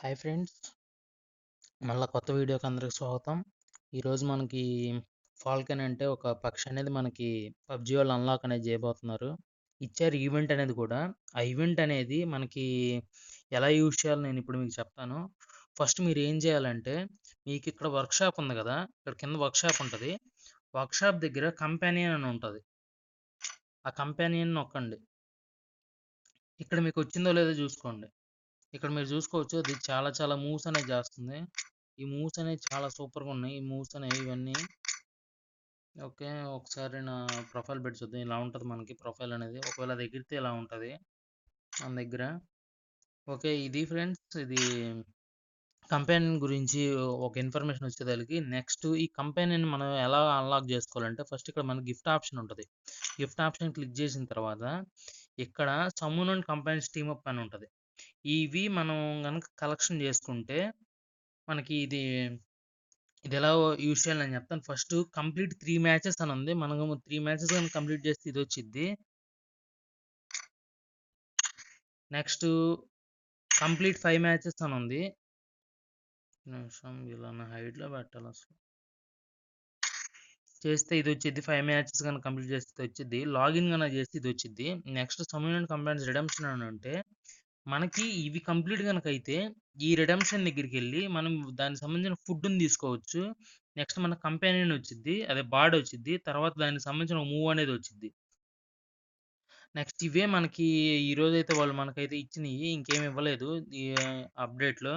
Hi friends, మళ్ళా కొత్త వీడియోకి అందరికి స్వాగతం. ఈరోజు మనకి ఫాల్కన్ అంటే ఒక పక్షి అనేది మనకి పబ్జి వాళ్ళు అన్లాక్ అనేది చేయబోతున్నారు. ఇచ్చారు ఈవెంట్ అనేది కూడా. ఆ ఈవెంట్ అనేది మనకి ఎలా యూజ్ చేయాలో నేను ఇప్పుడు మీకు చెప్తాను. ఫస్ట్ మీరు ఏం చేయాలంటే, మీకు ఇక్కడ వర్క్షాప్ ఉంది కదా, ఇక్కడ కింద వర్క్షాప్ ఉంటుంది. వర్క్షాప్ దగ్గర కంపానియన్ అని ఉంటుంది. ఆ కంపానియన్ నొక్కండి. ఇక్కడ మీకు వచ్చిందో లేదో చూసుకోండి. ఇక్కడ మీరు చూసుకోవచ్చు, అది చాలా చాలా మూవ్స్ అనేది చేస్తుంది. ఈ మూవ్స్ అనేవి చాలా సూపర్గా ఉన్నాయి. ఈ మూవ్స్ అనేవి ఇవన్నీ ఓకే. ఒకసారి నా ప్రొఫైల్ పెట్టి చూద్దాం. ఇలా ఉంటుంది మనకి ప్రొఫైల్ అనేది. ఒకవేళ అది ఎగిరితే ఇలా ఉంటుంది మన దగ్గర. ఓకే, ఇది ఫ్రెండ్స్, ఇది కంపెనీ గురించి ఒక ఇన్ఫర్మేషన్ వచ్చేదానికి. నెక్స్ట్ ఈ కంపెనీని మనం ఎలా అన్లాక్ చేసుకోవాలంటే, ఫస్ట్ ఇక్కడ మనకి గిఫ్ట్ ఆప్షన్ ఉంటుంది. గిఫ్ట్ ఆప్షన్ క్లిక్ చేసిన తర్వాత ఇక్కడ someone and companies team up అని ఉంటుంది. ఇవి మనం కనుక కలెక్షన్ చేసుకుంటే మనకి ఇది ఎలా యూజ్ చేయాలి నేను చెప్తాను. ఫస్ట్ కంప్లీట్ 3 మ్యాచెస్ అని ఉంది. మనం 3 మ్యాచెస్ కానీ కంప్లీట్ చేస్తే ఇది వచ్చిద్ది. నెక్స్ట్ కంప్లీట్ 5 మ్యాచెస్ అని ఉంది. నిమిషం, ఇలా నా హైట్లో పెట్టాలి అసలు. చేస్తే ఇది వచ్చింది. 5 మ్యాచెస్ కానీ కంప్లీట్ చేస్తే వచ్చింది. లాగిన్ కన్నా చేస్తే ఇది వచ్చింది. నెక్స్ట్ సమ్యూనియన్ కంప్లైంట్స్ రిడమ్షన్ అని అంటే, మనకి ఇవి కంప్లీట్ కనుక అయితే ఈ రిడమ్షన్ దగ్గరికి వెళ్ళి మనం దానికి సంబంధించిన ఫుడ్ని తీసుకోవచ్చు. నెక్స్ట్ మన కంపెనీ వచ్చింది, అదే బార్డ్ వచ్చింది. తర్వాత దానికి సంబంధించిన మూవ్ అనేది వచ్చింది. నెక్స్ట్ ఇవే మనకి ఈరోజైతే వాళ్ళు మనకైతే ఇచ్చినవి, ఇంకేమి ఇవ్వలేదు ఈ అప్డేట్లో.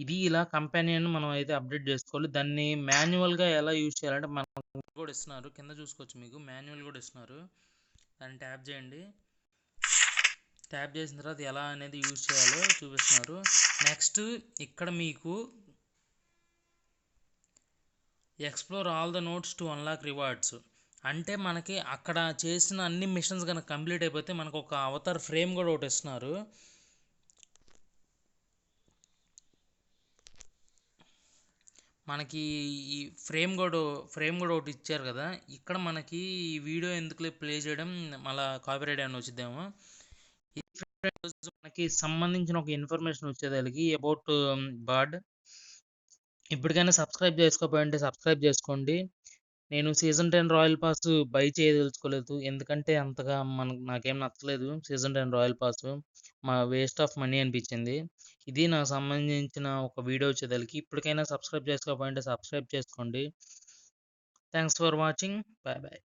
ఇది ఇలా కంపెనీని మనం అయితే అప్డేట్ చేసుకోవాలి. దాన్ని మాన్యువల్గా ఎలా యూజ్ చేయాలంటే మనకు కూడా ఇస్తున్నారు. కింద చూసుకోవచ్చు, మీకు మాన్యువల్ కూడా ఇస్తున్నారు. దాన్ని ట్యాప్ చేయండి. ట్యాప్ చేసిన తర్వాత ఎలా అనేది యూజ్ చేయాలో చూపిస్తున్నారు. నెక్స్ట్ ఇక్కడ మీకు explore all the notes to unlock rewards అంటే, మనకి అక్కడ చేసిన అన్ని మిషన్స్ కనుక కంప్లీట్ అయిపోతే మనకు ఒక అవతార్ ఫ్రేమ్ కూడా ఒకటి ఇస్తున్నారు. మనకి ఈ ఫ్రేమ్ కూడా ఒకటి ఇచ్చారు కదా. ఇక్కడ మనకి ఈ వీడియో ఎందుకులే ప్లే చేయడం, మళ్ళీ కాపీరైట్ అని వచ్చిద్దాము. మనకి సంబంధించిన ఒక ఇన్ఫర్మేషన్ వచ్చేదానికి అబౌట్ బర్డ్. ఇప్పటికైనా సబ్స్క్రైబ్ చేసుకోకపోయింటే సబ్స్క్రైబ్ చేసుకోండి. నేను సీజన్ 10 రాయల్ పాస్ బై చేయదలుచుకోలేదు, ఎందుకంటే అంతగా నాకేం నచ్చలేదు season 10 royal pass. Waste of money అనిపించింది. ఇది నాకు సంబంధించిన ఒక వీడియో వచ్చేదానికి. ఇప్పటికైనా సబ్స్క్రైబ్ చేసుకోకపోయింటే సబ్స్క్రైబ్ చేసుకోండి. Thanks for watching. Bye bye.